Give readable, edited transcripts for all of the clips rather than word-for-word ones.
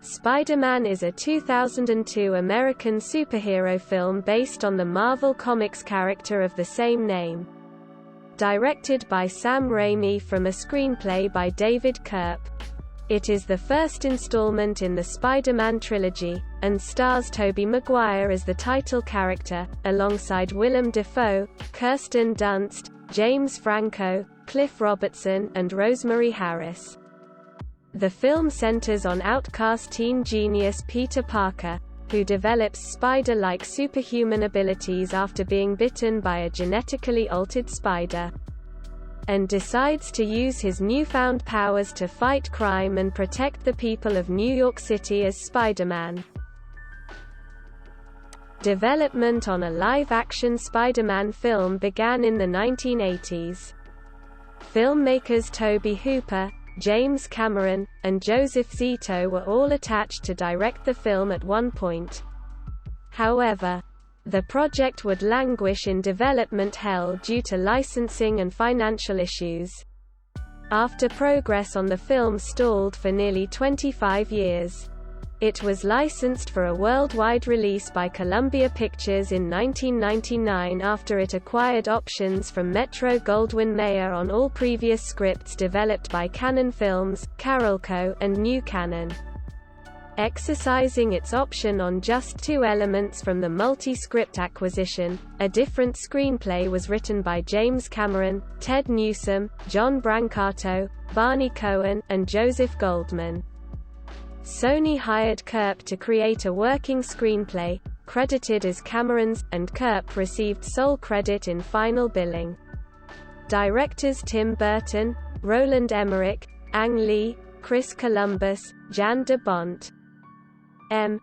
Spider-Man is a 2002 American superhero film based on the Marvel Comics character of the same name. Directed by Sam Raimi from a screenplay by David Koepp. It is the first installment in the Spider-Man trilogy, and stars Tobey Maguire as the title character, alongside Willem Dafoe, Kirsten Dunst, James Franco, Cliff Robertson, and Rosemary Harris. The film centers on outcast teen genius Peter Parker, who develops spider-like superhuman abilities after being bitten by a genetically altered spider, and decides to use his newfound powers to fight crime and protect the people of New York City as Spider-Man. Development on a live-action Spider-Man film began in the 1980s. Filmmakers Tobe Hooper, James Cameron, and Joseph Zito were all attached to direct the film at one point. However, the project would languish in development hell due to licensing and financial issues. After progress on the film stalled for nearly 25 years. It was licensed for a worldwide release by Columbia Pictures in 1999 after it acquired options from Metro-Goldwyn-Mayer on all previous scripts developed by Cannon Films, Carolco, and New Cannon. Exercising its option on just two elements from the multi-script acquisition, a different screenplay was written by James Cameron, Ted Newsom, John Brancato, Barney Cohen, and Joseph Goldman. Sony hired Koepp to create a working screenplay, credited as Cameron's, and Koepp received sole credit in final billing. Directors Tim Burton, Roland Emmerich, Ang Lee, Chris Columbus, Jan de Bont, M.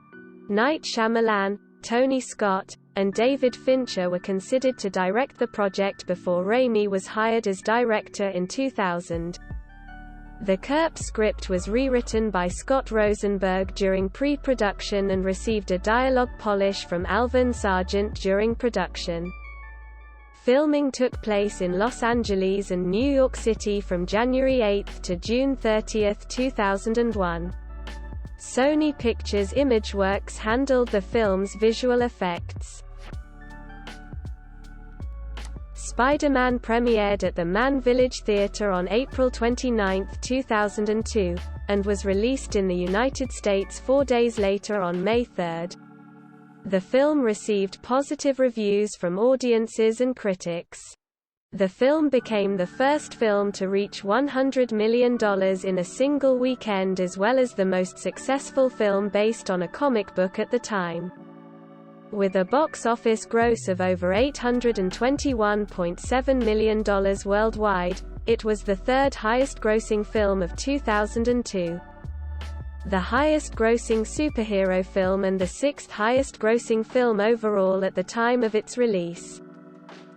Night Shyamalan, Tony Scott, and David Fincher were considered to direct the project before Raimi was hired as director in 2000. The Koepp script was rewritten by Scott Rosenberg during pre-production and received a dialogue polish from Alvin Sargent during production. Filming took place in Los Angeles and New York City from January 8 to June 30, 2001. Sony Pictures Imageworks handled the film's visual effects. Spider-Man premiered at the Mann Village Theatre on April 29, 2002, and was released in the United States 4 days later on May 3. The film received positive reviews from audiences and critics. The film became the first film to reach $100 million in a single weekend as well as the most successful film based on a comic book at the time. With a box office gross of over $821.7 million worldwide, it was the third highest-grossing film of 2002. The highest-grossing superhero film and the sixth highest-grossing film overall at the time of its release.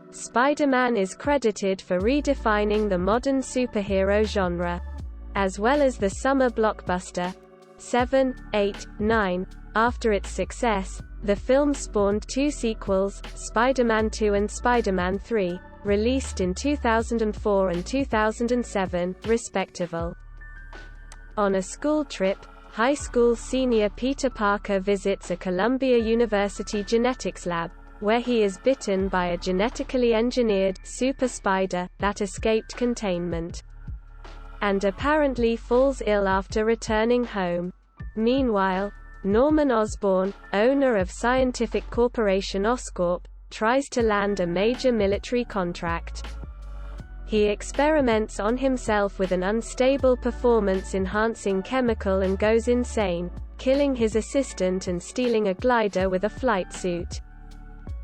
Spider-Man is credited for redefining the modern superhero genre. As well as the summer blockbuster 7, 8, 9. After its success, the film spawned two sequels, Spider-Man 2 and Spider-Man 3, released in 2004 and 2007, respectively. On a school trip, high school senior Peter Parker visits a Columbia University genetics lab, where he is bitten by a genetically engineered super spider that escaped containment, and apparently falls ill after returning home. Meanwhile, Norman Osborn, owner of scientific corporation Oscorp, tries to land a major military contract. He experiments on himself with an unstable performance-enhancing chemical and goes insane, killing his assistant and stealing a glider with a flight suit.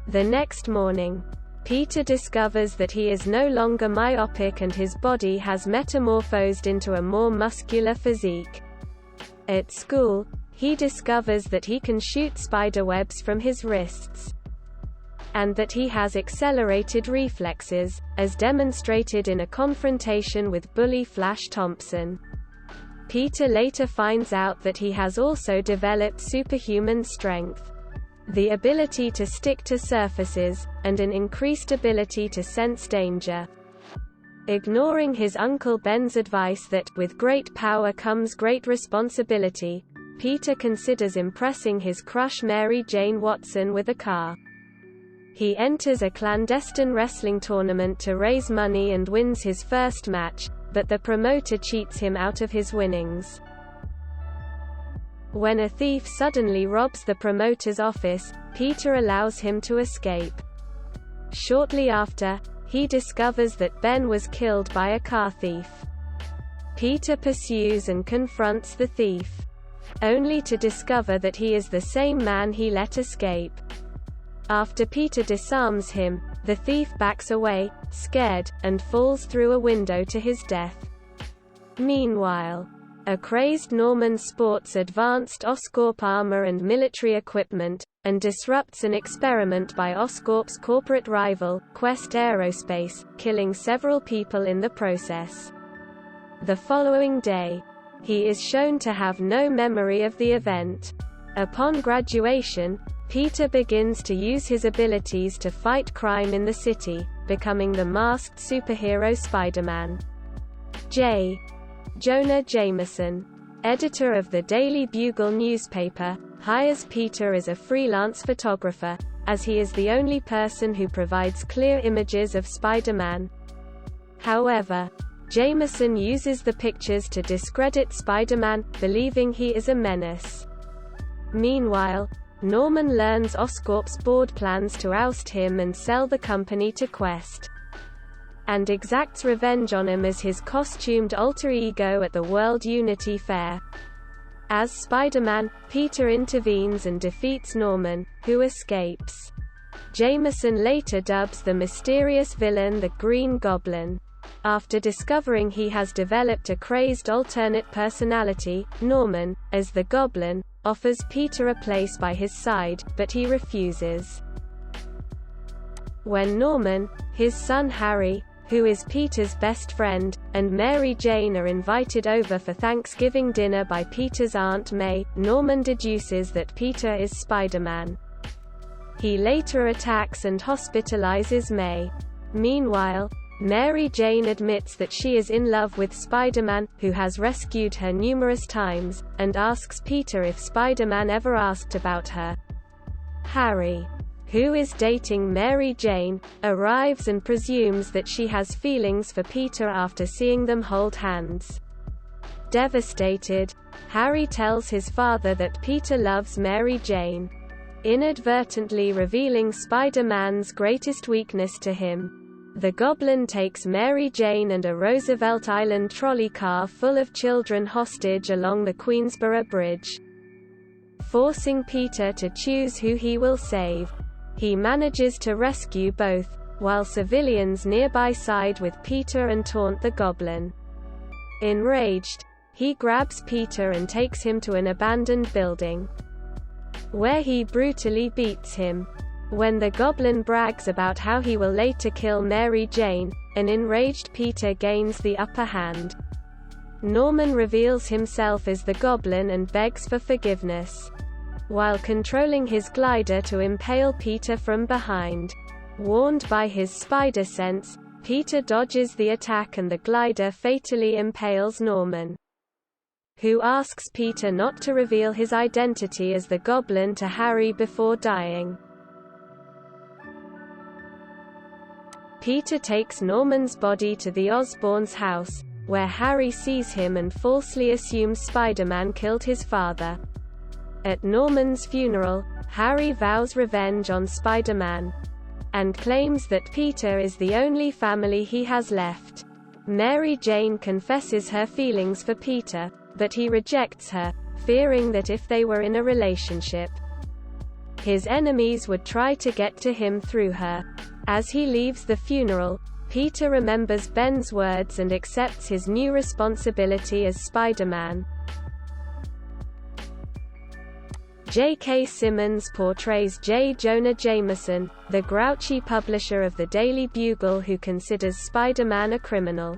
The next morning, Peter discovers that he is no longer myopic and his body has metamorphosed into a more muscular physique. At school, he discovers that he can shoot spiderwebs from his wrists, and that he has accelerated reflexes, as demonstrated in a confrontation with bully Flash Thompson. Peter later finds out that he has also developed superhuman strength, the ability to stick to surfaces, and an increased ability to sense danger. Ignoring his Uncle Ben's advice that, with great power comes great responsibility, Peter considers impressing his crush Mary Jane Watson with a car. He enters a clandestine wrestling tournament to raise money and wins his first match, but the promoter cheats him out of his winnings. When a thief suddenly robs the promoter's office, Peter allows him to escape. Shortly after, he discovers that Ben was killed by a car thief. Peter pursues and confronts the thief, only to discover that he is the same man he let escape. After Peter disarms him, the thief backs away, scared, and falls through a window to his death. Meanwhile, a crazed Norman sports advanced Oscorp armor and military equipment, and disrupts an experiment by Oscorp's corporate rival, Quest Aerospace, killing several people in the process. The following day, he is shown to have no memory of the event. Upon graduation, Peter begins to use his abilities to fight crime in the city, becoming the masked superhero Spider-Man. J. Jonah Jameson, editor of the Daily Bugle newspaper, hires Peter as a freelance photographer, as he is the only person who provides clear images of Spider-Man. However, Jameson uses the pictures to discredit Spider-Man, believing he is a menace. Meanwhile, Norman learns Oscorp's board plans to oust him and sell the company to Quest, and exacts revenge on him as his costumed alter ego at the World Unity Fair. As Spider-Man, Peter intervenes and defeats Norman, who escapes. Jameson later dubs the mysterious villain the Green Goblin. After discovering he has developed a crazed alternate personality, Norman, as the Goblin, offers Peter a place by his side, but he refuses. When Norman, his son Harry, who is Peter's best friend, and Mary Jane are invited over for Thanksgiving dinner by Peter's Aunt May, Norman deduces that Peter is Spider-Man. He later attacks and hospitalizes May. Meanwhile, Mary Jane admits that she is in love with Spider-Man, who has rescued her numerous times, and asks Peter if Spider-Man ever asked about her. Harry, who is dating Mary Jane, arrives and presumes that she has feelings for Peter after seeing them hold hands. Devastated, Harry tells his father that Peter loves Mary Jane, inadvertently revealing Spider-Man's greatest weakness to him. The Goblin takes Mary Jane and a Roosevelt Island trolley car full of children hostage along the Queensboro Bridge, forcing Peter to choose who he will save. He manages to rescue both, while civilians nearby side with Peter and taunt the Goblin. Enraged, he grabs Peter and takes him to an abandoned building, where he brutally beats him. When the Goblin brags about how he will later kill Mary Jane, an enraged Peter gains the upper hand. Norman reveals himself as the Goblin and begs for forgiveness, while controlling his glider to impale Peter from behind. Warned by his spider sense, Peter dodges the attack and the glider fatally impales Norman, who asks Peter not to reveal his identity as the Goblin to Harry before dying. Peter takes Norman's body to the Osborns' house, where Harry sees him and falsely assumes Spider-Man killed his father. At Norman's funeral, Harry vows revenge on Spider-Man, and claims that Peter is the only family he has left. Mary Jane confesses her feelings for Peter, but he rejects her, fearing that if they were in a relationship, his enemies would try to get to him through her. As he leaves the funeral, Peter remembers Ben's words and accepts his new responsibility as Spider-Man. J.K. Simmons portrays J. Jonah Jameson, the grouchy publisher of the Daily Bugle who considers Spider-Man a criminal.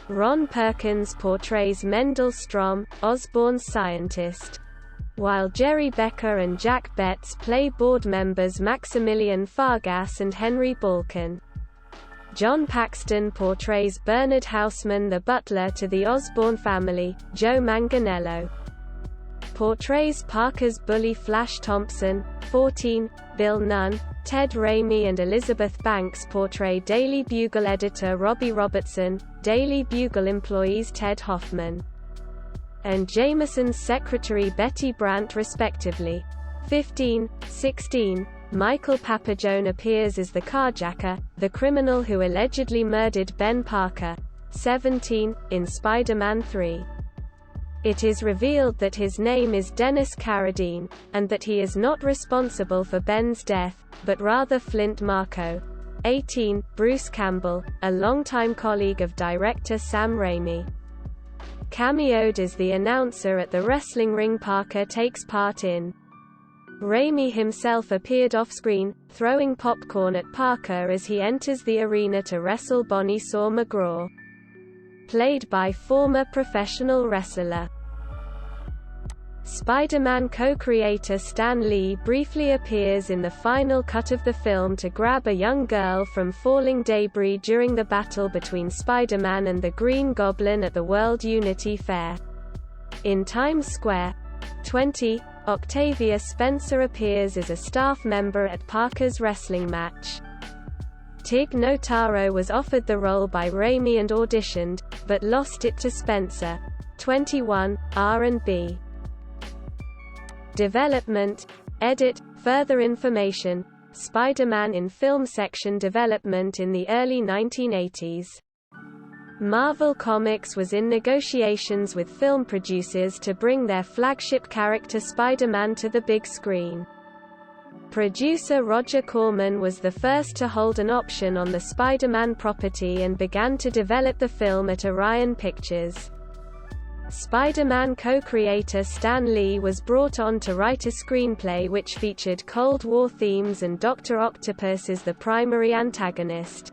Ron Perkins portrays Mendel Strom, Osborn's scientist, while Jerry Becker and Jack Betts play board members Maximilian Fargas and Henry Balkan. John Paxton portrays Bernard Houseman, the butler to the Osborn family, Joe Manganiello. portrays Parker's bully Flash Thompson. 14. Bill Nunn, Ted Raimi and Elizabeth Banks portray Daily Bugle editor Robbie Robertson, Daily Bugle employees Ted Hoffman and Jameson's secretary Betty Brant respectively. 15. 16. Michael Papajone appears as the carjacker, the criminal who allegedly murdered Ben Parker. 17. In Spider-Man 3. It is revealed that his name is Dennis Carradine, and that he is not responsible for Ben's death, but rather Flint Marko. 18. Bruce Campbell, a longtime colleague of director Sam Raimi, cameoed as the announcer at the wrestling ring Parker takes part in. Raimi himself appeared off-screen, throwing popcorn at Parker as he enters the arena to wrestle Bonnie Saw McGraw, played by former professional wrestler. Spider-Man co-creator Stan Lee briefly appears in the final cut of the film to grab a young girl from falling debris during the battle between Spider-Man and the Green Goblin at the World Unity Fair in Times Square. 20. Octavia Spencer appears as a staff member at Parker's wrestling match. Tig Notaro was offered the role by Raimi and auditioned, but lost it to Spencer. 21. R&B development. Edit. Further information. Spider-Man in film section development in the early 1980s. Marvel Comics was in negotiations with film producers to bring their flagship character Spider-Man to the big screen. Producer Roger Corman was the first to hold an option on the Spider-Man property and began to develop the film at Orion Pictures. Spider-Man co-creator Stan Lee was brought on to write a screenplay which featured Cold War themes and Dr. Octopus as the primary antagonist.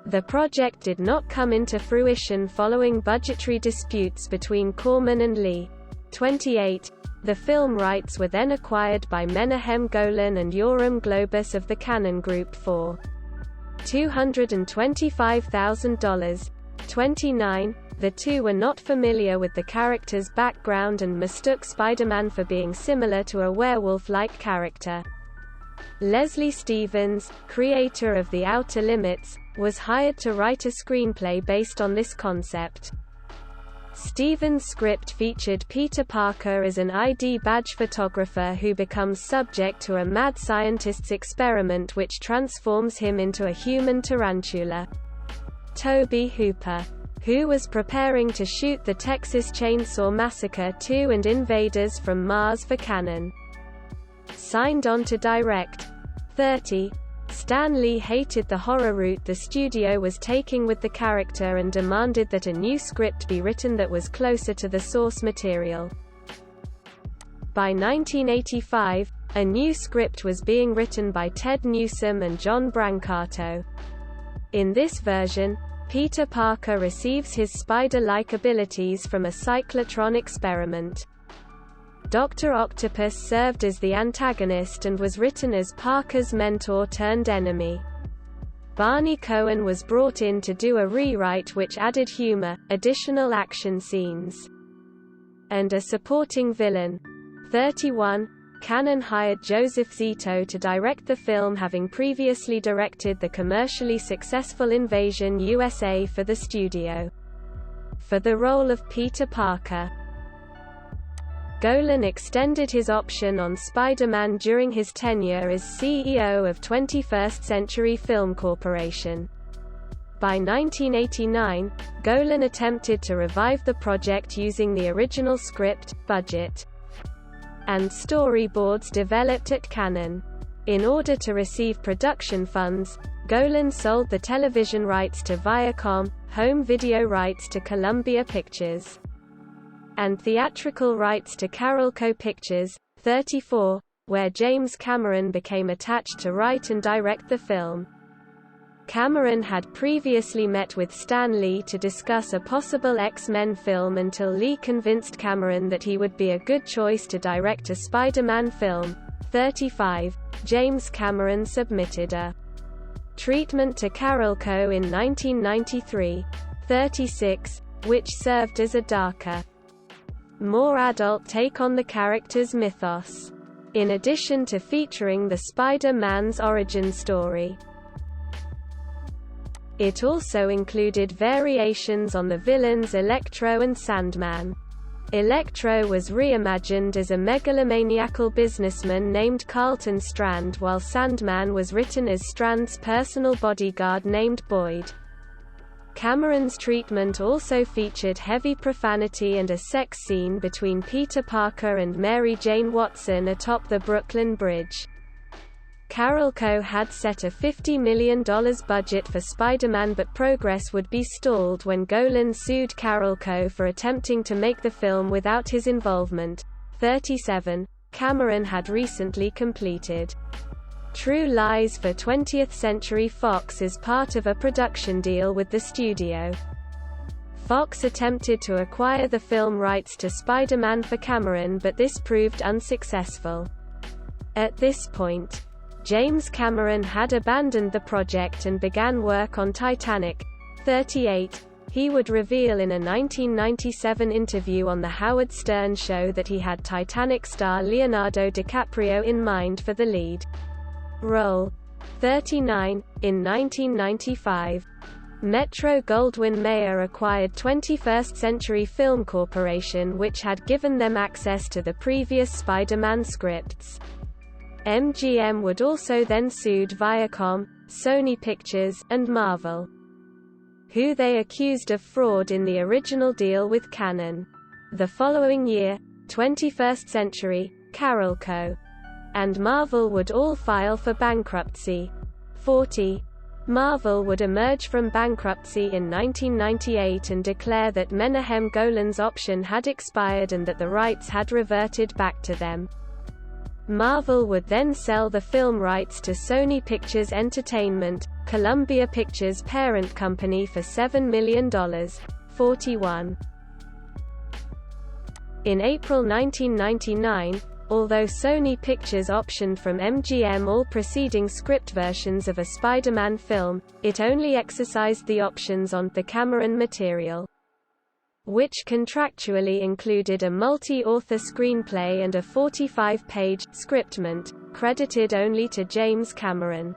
The project did not come into fruition following budgetary disputes between Corman and Lee. 28. The film rights were then acquired by Menahem Golan and Yoram Globus of the Cannon Group for $225,000. 29. The two were not familiar with the character's background and mistook Spider-Man for being similar to a werewolf-like character. Leslie Stevens, creator of The Outer Limits, was hired to write a screenplay based on this concept. Stevens' script featured Peter Parker as an ID badge photographer who becomes subject to a mad scientist's experiment which transforms him into a human tarantula. Tobe Hooper, who was preparing to shoot the Texas Chainsaw Massacre 2 and Invaders from Mars for Cannon, signed on to direct. 30. Stan Lee hated the horror route the studio was taking with the character and demanded that a new script be written that was closer to the source material. By 1985, a new script was being written by Ted Newsom and John Brancato. In this version, Peter Parker receives his spider-like abilities from a cyclotron experiment. Dr. Octopus served as the antagonist and was written as Parker's mentor-turned-enemy. Barney Cohen was brought in to do a rewrite which added humor, additional action scenes, and a supporting villain. 31. Cannon hired Joseph Zito to direct the film, having previously directed the commercially successful Invasion USA for the studio. For the role of Peter Parker, Golan extended his option on Spider-Man during his tenure as CEO of 21st Century Film Corporation. By 1989, Golan attempted to revive the project using the original script, budget, and storyboards developed at Cannon. In order to receive production funds, Golan sold the television rights to Viacom, home video rights to Columbia Pictures, and theatrical rights to Carolco Pictures. 34, where James Cameron became attached to write and direct the film. Cameron had previously met with Stan Lee to discuss a possible X-Men film until Lee convinced Cameron that he would be a good choice to direct a Spider-Man film. 35. James Cameron submitted a treatment to Carolco in 1993. 36, which served as a darker more adult take on the character's mythos, in addition to featuring the Spider-Man's origin story. It also included variations on the villains Electro and Sandman. Electro was reimagined as a megalomaniacal businessman named Carlton Strand, while Sandman was written as Strand's personal bodyguard named Boyd. Cameron's treatment also featured heavy profanity and a sex scene between Peter Parker and Mary Jane Watson atop the Brooklyn Bridge. Carolco had set a $50 million budget for Spider-Man, but progress would be stalled when Golan sued Carolco for attempting to make the film without his involvement. 37. Cameron had recently completed True Lies for 20th Century Fox as part of a production deal with the studio. Fox attempted to acquire the film rights to Spider-Man for Cameron, but this proved unsuccessful. At this point, James Cameron had abandoned the project and began work on Titanic. 38. He would reveal in a 1997 interview on The Howard Stern Show that he had Titanic star Leonardo DiCaprio in mind for the lead role. 39. In 1995, Metro-Goldwyn-Mayer acquired 21st Century Film Corporation, which had given them access to the previous Spider-Man scripts. MGM would also then sued Viacom, Sony Pictures, and Marvel, who they accused of fraud in the original deal with Canon. The following year, 21st Century, Carolco, and Marvel would all file for bankruptcy. 40. Marvel would emerge from bankruptcy in 1998 and declare that Menahem Golan's option had expired and that the rights had reverted back to them. Marvel would then sell the film rights to Sony Pictures Entertainment, Columbia Pictures' parent company, for $7 million. 41. In April 1999, although Sony Pictures optioned from MGM all preceding script versions of a Spider-Man film, it only exercised the options on the Cameron material, which contractually included a multi-author screenplay and a 45-page scriptment, credited only to James Cameron.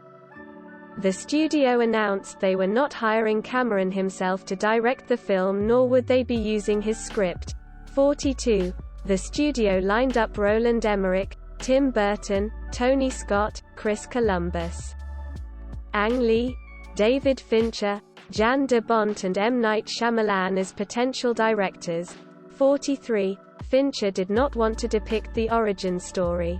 The studio announced they were not hiring Cameron himself to direct the film, nor would they be using his script. 42. The studio lined up Roland Emmerich, Tim Burton, Tony Scott, Chris Columbus, Ang Lee, David Fincher, Jan de Bont and M. Night Shyamalan as potential directors. 43. Fincher did not want to depict the origin story,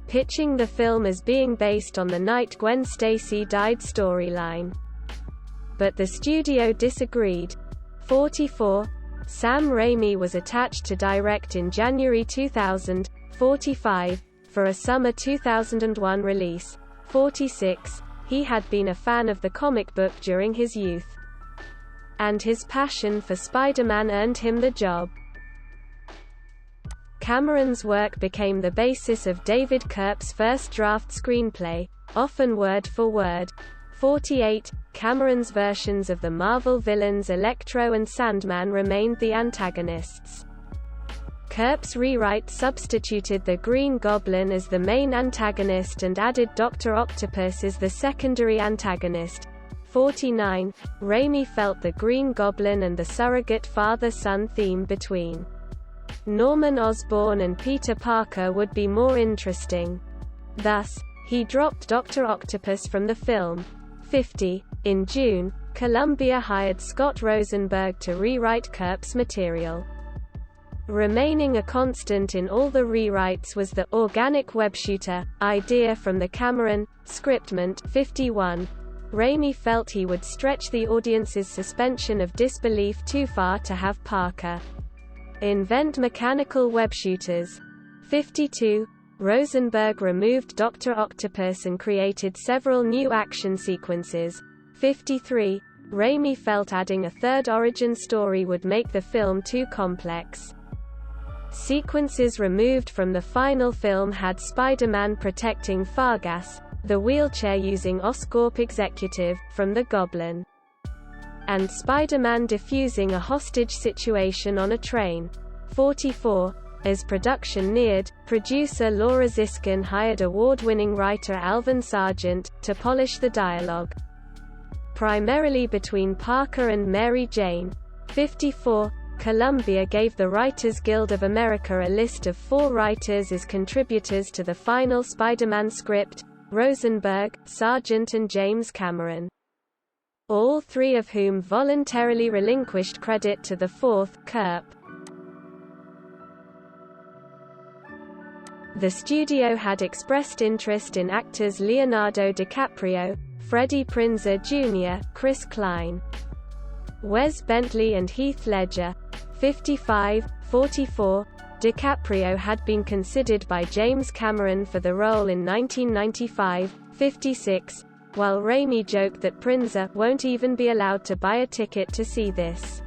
pitching the film as being based on the night Gwen Stacy died storyline, but the studio disagreed. 44. Sam Raimi was attached to direct in January 2000. 45. For a summer 2001 release. 46. He had been a fan of the comic book during his youth, and his passion for Spider-Man earned him the job. Cameron's work became the basis of David Koepp's first draft screenplay, often word for word. 48. Cameron's versions of the Marvel villains Electro and Sandman remained the antagonists. Koepp's rewrite substituted the Green Goblin as the main antagonist and added Dr. Octopus as the secondary antagonist. 49. Raimi felt the Green Goblin and the surrogate father-son theme between Norman Osborn and Peter Parker would be more interesting. Thus, he dropped Dr. Octopus from the film. 50. In June, Columbia hired Scott Rosenberg to rewrite Koepp's material. Remaining a constant in all the rewrites was the organic webshooter idea from the Cameron scriptment. 51. Raimi felt he would stretch the audience's suspension of disbelief too far to have Parker invent mechanical webshooters. 52. Rosenberg removed Dr. Octopus and created several new action sequences. 53. Raimi felt adding a third origin story would make the film too complex. Sequences removed from the final film had Spider-Man protecting Fargas, the wheelchair-using Oscorp executive, from the Goblin, and Spider-Man defusing a hostage situation on a train. 44. As production neared, producer Laura Ziskin hired award-winning writer Alvin Sargent to polish the dialogue, primarily between Parker and Mary Jane. 54. Columbia gave the Writers Guild of America a list of 4 writers as contributors to the final Spider-Man script: Rosenberg, Sargent and James Cameron, all 3 of whom voluntarily relinquished credit to the 4th, Kerp. The studio had expressed interest in actors Leonardo DiCaprio, Freddie Prinze Jr., Chris Klein, Wes Bentley and Heath Ledger. 55. 44. DiCaprio had been considered by James Cameron for the role in 1995. 56. While Raimi joked that Prinze won't even be allowed to buy a ticket to see this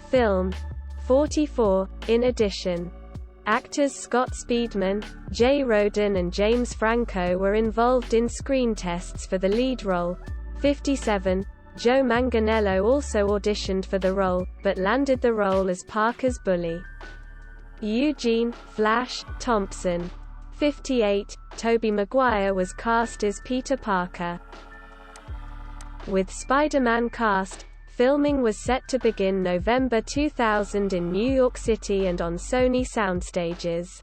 film. 44. In addition, actors Scott Speedman, Jay Roden and James Franco were involved in screen tests for the lead role. 57. Joe Manganiello also auditioned for the role, but landed the role as Parker's bully, Eugene "Flash" Thompson. 58. Tobey Maguire was cast as Peter Parker. With Spider-Man cast, filming was set to begin November 2000 in New York City and on Sony soundstages.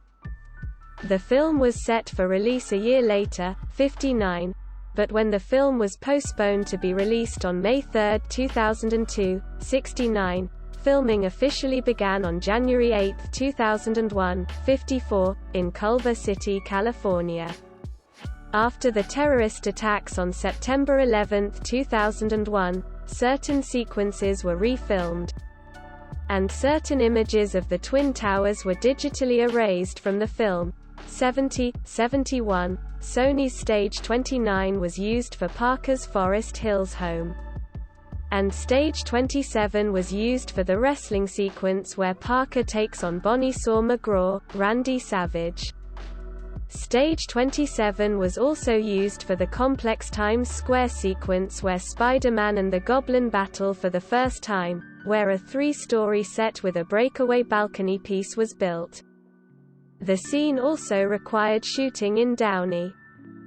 The film was set for release a year later, 59, but when the film was postponed to be released on May 3, 2002, 69, filming officially began on January 8, 2001, 54, in Culver City, California. After the terrorist attacks on September 11, 2001, certain sequences were refilmed, and certain images of the Twin Towers were digitally erased from the film. 71. Sony's Stage 29 was used for Parker's Forest Hills home, and Stage 27 was used for the wrestling sequence where Parker takes on Bonnie-Saw McGraw, Randy Savage. Stage 27 was also used for the complex Times Square sequence where Spider-Man and the Goblin battle for the first time, where a 3-story set with a breakaway balcony piece was built. The scene also required shooting in Downey,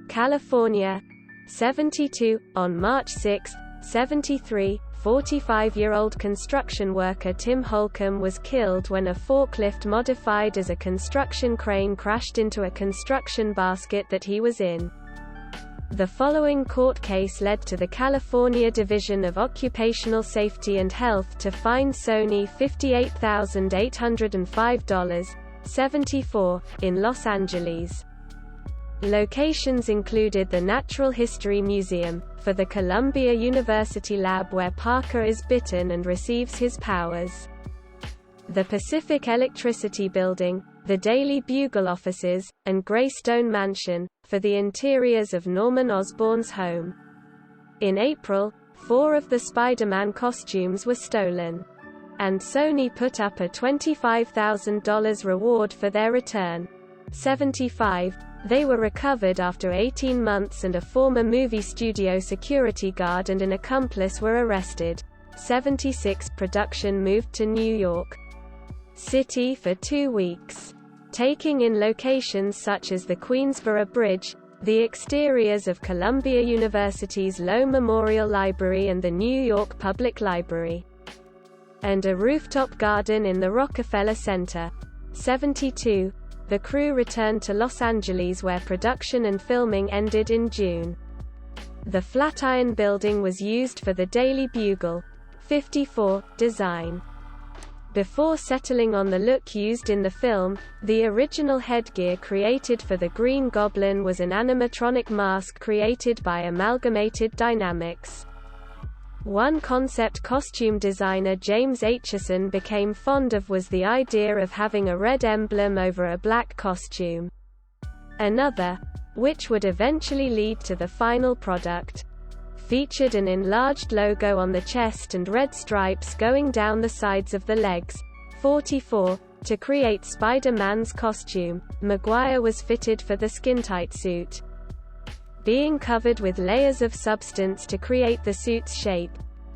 California. 72. On March 6, 73, 45-year-old construction worker Tim Holcomb was killed when a forklift modified as a construction crane crashed into a construction basket that he was in. The following court case led to the California Division of Occupational Safety and Health to fine Sony $58,805. 74. In Los Angeles. Locations included the Natural History Museum, for the Columbia University lab where Parker is bitten and receives his powers, the Pacific Electricity Building, the Daily Bugle offices, and Greystone Mansion, for the interiors of Norman Osborn's home. In April, 4 of the Spider-Man costumes were stolen, and Sony put up a $25,000 reward for their return. 75. They were recovered after 18 months and a former movie studio security guard and an accomplice were arrested. 76. Production moved to New York City for 2 weeks, taking in locations such as the Queensboro Bridge, the exteriors of Columbia University's Lowe Memorial Library and the New York Public Library, and a rooftop garden in the Rockefeller Center. 72. The crew returned to Los Angeles where production and filming ended in June. The Flatiron Building was used for the Daily Bugle. 54. Design. Before settling on the look used in the film, the original headgear created for the Green Goblin was an animatronic mask created by Amalgamated Dynamics. One concept costume designer James Aitchison became fond of was the idea of having a red emblem over a black costume. Another, which would eventually lead to the final product, featured an enlarged logo on the chest and red stripes going down the sides of the legs. 44. To create Spider-Man's costume, Maguire was fitted for the skin-tight suit, being covered with layers of substance to create the suit's shape.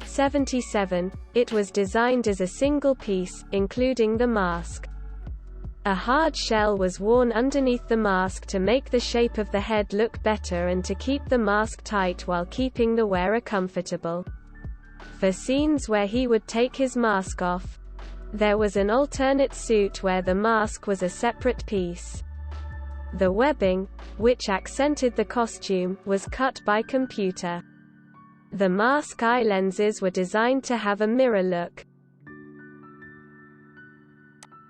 77. It was designed as a single piece, including the mask. A hard shell was worn underneath the mask to make the shape of the head look better and to keep the mask tight while keeping the wearer comfortable. For scenes where he would take his mask off, there was an alternate suit where the mask was a separate piece. The webbing, which accented the costume, was cut by computer. The mask eye lenses were designed to have a mirror look.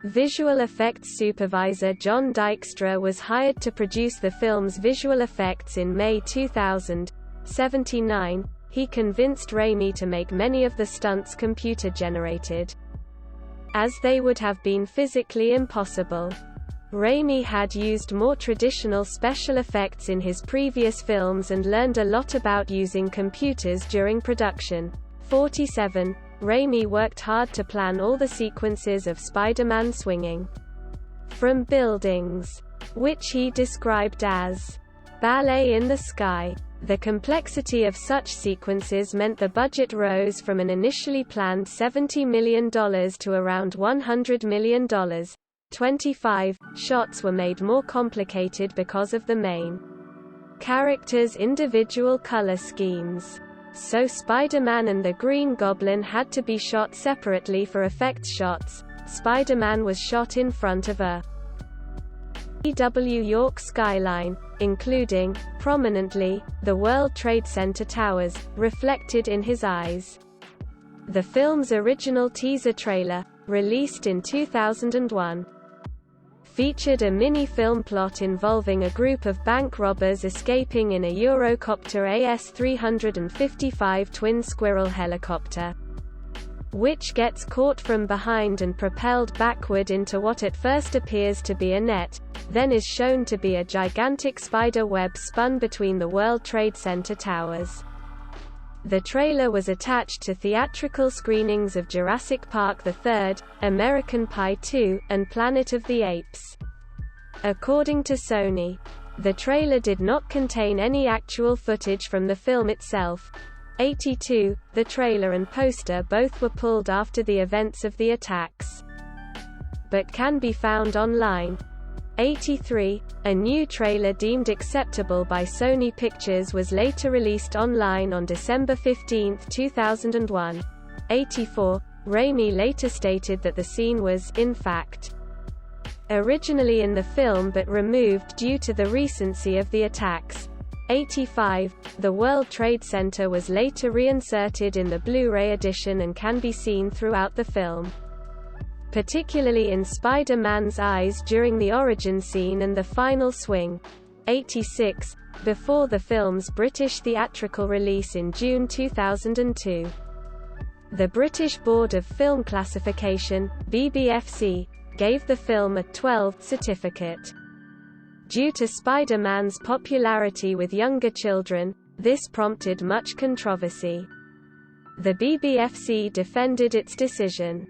Visual effects supervisor John Dykstra was hired to produce the film's visual effects in May 2000. 79, he convinced Raimi to make many of the stunts computer-generated, as they would have been physically impossible. Raimi had used more traditional special effects in his previous films and learned a lot about using computers during production. 47. Raimi worked hard to plan all the sequences of Spider-Man swinging from buildings, which he described as ballet in the sky. The complexity of such sequences meant the budget rose from an initially planned $70 million to around $100 million. 25 shots were made more complicated because of the main characters' individual color schemes. So Spider-Man and the Green Goblin had to be shot separately for effects shots. Spider-Man was shot in front of a York skyline, including, prominently, the World Trade Center towers, reflected in his eyes. The film's original teaser trailer, released in 2001, featured a mini-film plot involving a group of bank robbers escaping in a Eurocopter AS-355 twin squirrel helicopter, which gets caught from behind and propelled backward into what at first appears to be a net, then is shown to be a gigantic spider web spun between the World Trade Center towers. The trailer was attached to theatrical screenings of Jurassic Park III, American Pie 2, and Planet of the Apes. According to Sony, the trailer did not contain any actual footage from the film itself. 82. The trailer and poster both were pulled after the events of the attacks, but can be found online. 83. A new trailer deemed acceptable by Sony Pictures was later released online on December 15, 2001. 84. Raimi later stated that the scene was, in fact, originally in the film but removed due to the recency of the attacks. 85. The World Trade Center was later reinserted in the Blu-ray edition and can be seen throughout the film, particularly in Spider-Man's eyes during the origin scene and the final swing. 86. Before the film's British theatrical release in June 2002, the British Board of Film Classification, BBFC, gave the film a 12th certificate. Due to Spider-Man's popularity with younger children, this prompted much controversy. The BBFC defended its decision,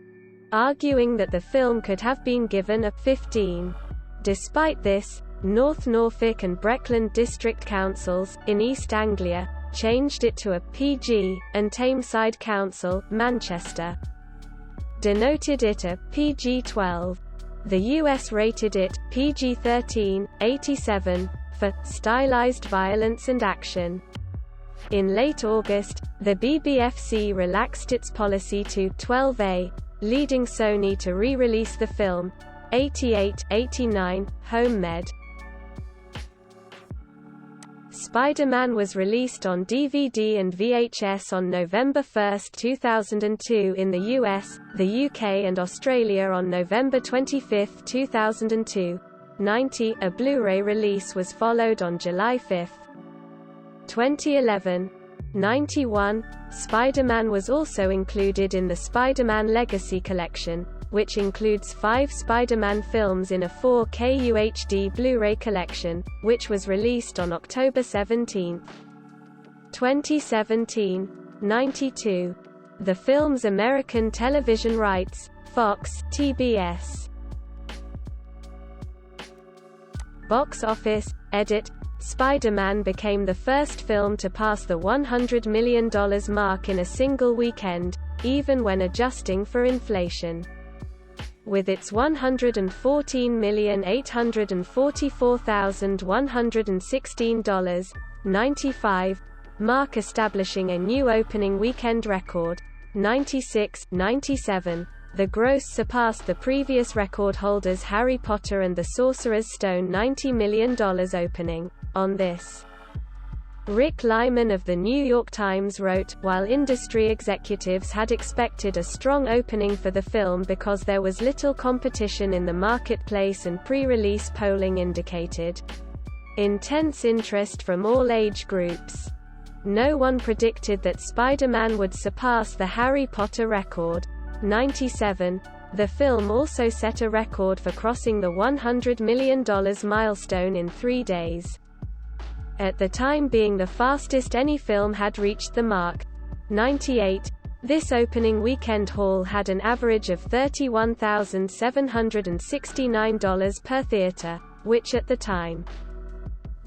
arguing that the film could have been given a 15. Despite this, North Norfolk and Breckland district councils, in East Anglia, changed it to a PG, and Tameside Council, Manchester, denoted it a PG-12. The US rated it PG-13, 87, for stylized violence and action. In late August, the BBFC relaxed its policy to 12A, leading Sony to re-release the film. 88-89, Home-Med. Spider-Man was released on DVD and VHS on November 1, 2002 in the US, the UK and Australia on November 25, 2002. 90. A Blu-ray release was followed on July 5, 2011. 91. Spider-Man was also included in the Spider-Man Legacy Collection, which includes 5 Spider-Man films in a 4K UHD Blu-ray collection, which was released on October 17, 2017. 92. The film's American television rights, Fox, TBS. Box office, edit. Spider-Man became the first film to pass the $100 million mark in a single weekend, even when adjusting for inflation. with its $114,844,116.95 mark establishing a new opening weekend record. 96-97. The gross surpassed the previous record holders Harry Potter and the Sorcerer's Stone $90 million opening. On this, Rick Lyman of The New York Times wrote, while industry executives had expected a strong opening for the film because there was little competition in the marketplace and pre-release polling indicated intense interest from all age groups, no one predicted that Spider-Man would surpass the Harry Potter record. 97. The film also set a record for crossing the $100 million milestone in 3 days, at the time being the fastest any film had reached the mark. 98. This opening weekend haul had an average of $31,769 per theater, which at the time,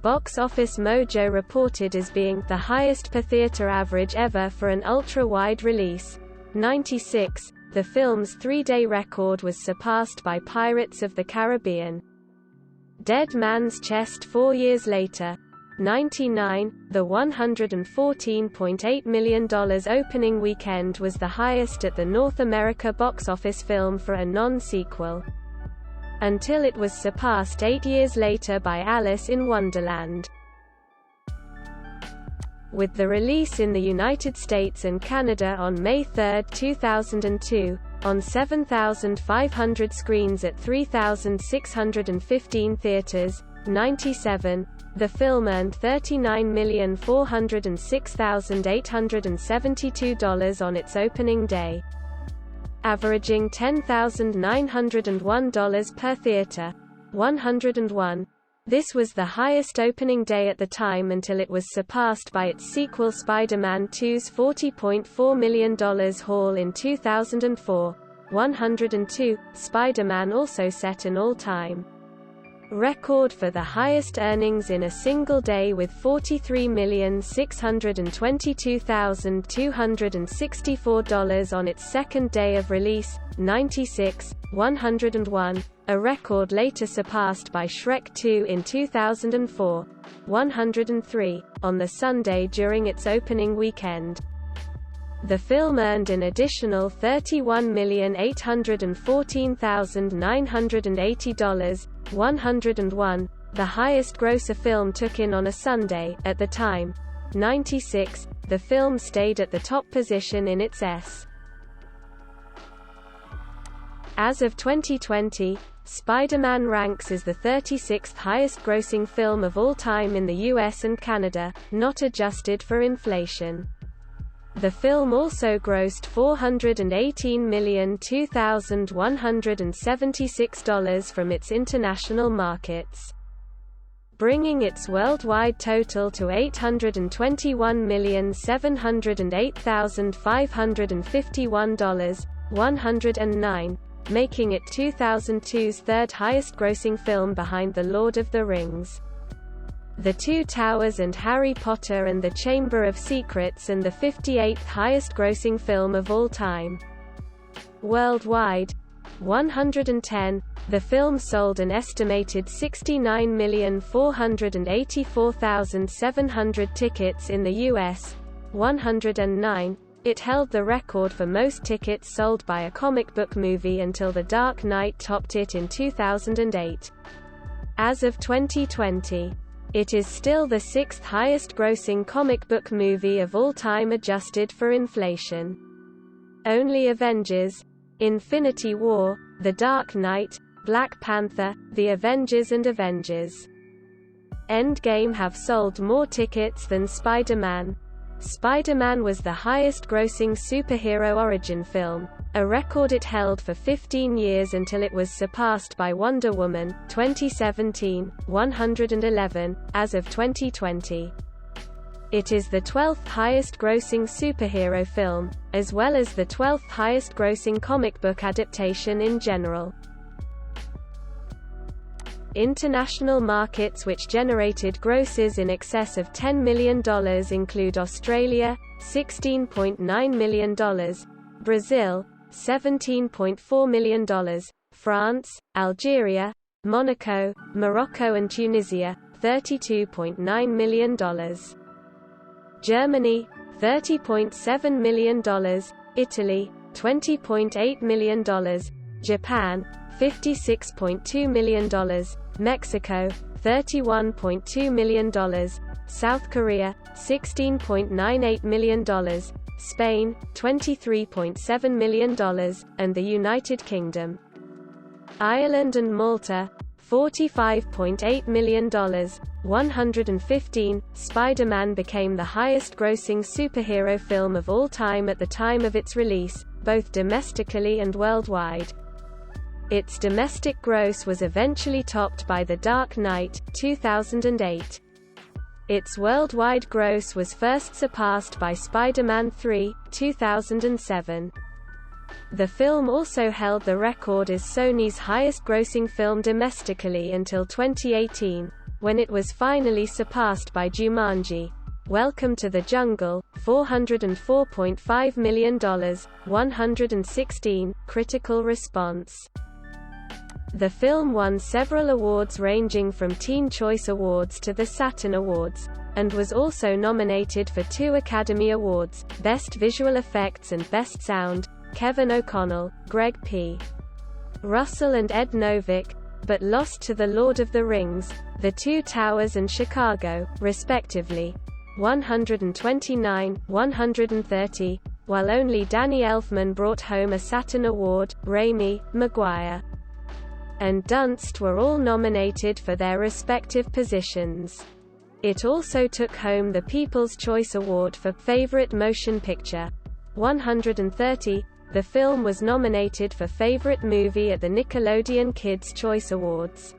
Box Office Mojo reported as being the highest per theater average ever for an ultra-wide release. 96. The film's 3-day record was surpassed by Pirates of the Caribbean, Dead Man's Chest 4 years later. 99. The $114.8 million opening weekend was the highest at the North America box office film for a non-sequel, until it was surpassed 8 years later by Alice in Wonderland. With the release in the United States and Canada on May 3, 2002, on 7,500 screens at 3,615 theaters. 97. The film earned $39,406,872 on its opening day, averaging $10,901 per theater. 101. This was the highest opening day at the time until it was surpassed by its sequel Spider-Man 2's $40.4 million haul in 2004. 102. Spider-Man also set an all-time record for the highest earnings in a single day with $43,622,264 on its second day of release. 96. 101. A record later surpassed by Shrek 2 in 2004. 103. On the Sunday during its opening weekend, the film earned an additional $31,814,980. 101. The highest gross a film took in on a Sunday, at the time. 96. The film stayed at the top position in its S. As of 2020, Spider-Man ranks as the 36th highest-grossing film of all time in the US and Canada, not adjusted for inflation. The film also grossed $418,002,176 from its international markets, bringing its worldwide total to $821,708,551. 109, making it 2002's third highest-grossing film behind The Lord of the Rings, The Two Towers and Harry Potter and the Chamber of Secrets, and the 58th highest-grossing film of all time. Worldwide. 110. The film sold an estimated 69,484,700 tickets in the US. 109. It held the record for most tickets sold by a comic book movie until The Dark Knight topped it in 2008. As of 2020, it is still the sixth highest-grossing comic book movie of all time adjusted for inflation. Only Avengers, Infinity War, The Dark Knight, Black Panther, The Avengers and Avengers Endgame have sold more tickets than Spider-Man. Spider-Man was the highest-grossing superhero origin film, a record it held for 15 years until it was surpassed by Wonder Woman, 2017, 111, as of 2020. It is the 12th highest-grossing superhero film, as well as the 12th highest-grossing comic book adaptation in general. International markets which generated grosses in excess of $10 million include Australia, $16.9 million, Brazil, $17.4 million, France, Algeria, Monaco, Morocco and Tunisia, $32.9 million. Germany, $30.7 million, Italy, $20.8 million, Japan, $56.2 million, Mexico, $31.2 million, South Korea, $16.98 million, Spain, $23.7 million, and the United Kingdom. Ireland and Malta, $45.8 million. 115, Spider-Man became the highest-grossing superhero film of all time at the time of its release, both domestically and worldwide. Its domestic gross was eventually topped by The Dark Knight, 2008. Its worldwide gross was first surpassed by Spider-Man 3, 2007. The film also held the record as Sony's highest-grossing film domestically until 2018, when it was finally surpassed by Jumanji: Welcome to the Jungle, $404.5 million, 116, critical response. The film won several awards ranging from Teen Choice Awards to the Saturn Awards, and was also nominated for 2 Academy Awards, Best Visual Effects and Best Sound, Kevin O'Connell, Greg P. Russell and Ed Novick, but lost to The Lord of the Rings, The Two Towers and Chicago, respectively, 129, 130, while only Danny Elfman brought home a Saturn Award. Raimi, Maguire, and Dunst were all nominated for their respective positions. It also took home the People's Choice Award for Favorite Motion Picture. 130, the film was nominated for Favorite Movie at the Nickelodeon Kids' Choice Awards,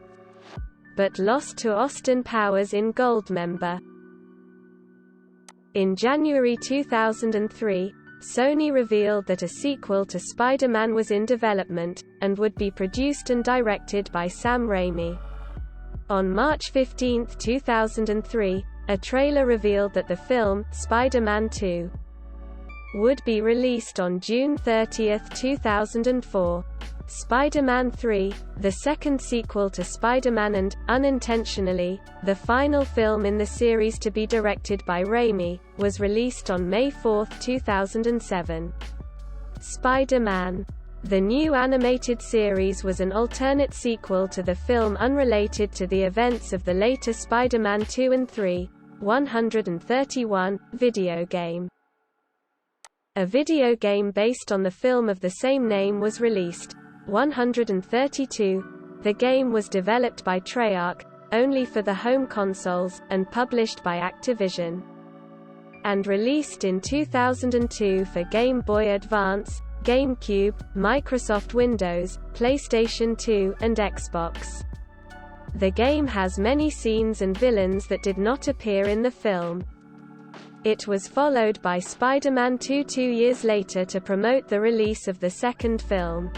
but lost to Austin Powers in Goldmember. In January 2003, Sony revealed that a sequel to Spider-Man was in development, and would be produced and directed by Sam Raimi. On March 15, 2003, a trailer revealed that the film, Spider-Man 2, would be released on June 30, 2004. Spider-Man 3, the second sequel to Spider-Man and, unintentionally, the final film in the series to be directed by Raimi, was released on May 4, 2007. Spider-Man: The New Animated Series was an alternate sequel to the film unrelated to the events of the later Spider-Man 2 and 3. 131, video game. A video game based on the film of the same name was released. 132, the game was developed by Treyarch, only for the home consoles, and published by Activision, and released in 2002 for Game Boy Advance, GameCube, Microsoft Windows, PlayStation 2, and Xbox. The game has many scenes and villains that did not appear in the film. It was followed by Spider-Man 2 2 years later to promote the release of the second film.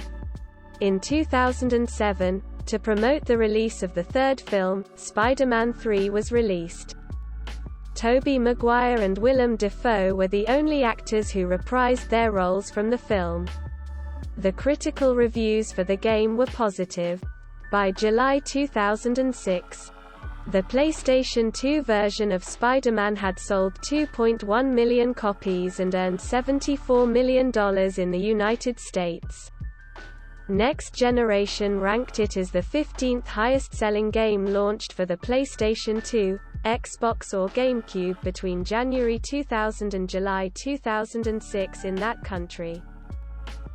In 2007, to promote the release of the third film, Spider-Man 3 was released. Tobey Maguire and Willem Dafoe were the only actors who reprised their roles from the film. The critical reviews for the game were positive. By July 2006, the PlayStation 2 version of Spider-Man had sold 2.1 million copies and earned $74 million in the United States. Next Generation ranked it as the 15th highest-selling game launched for the PlayStation 2, Xbox or GameCube between January 2000 and July 2006 in that country.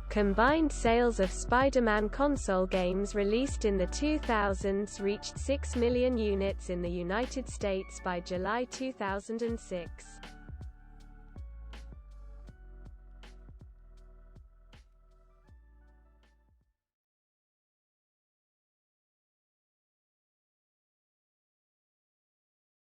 Combined sales of Spider-Man console games released in the 2000s reached 6 million units in the United States by July 2006.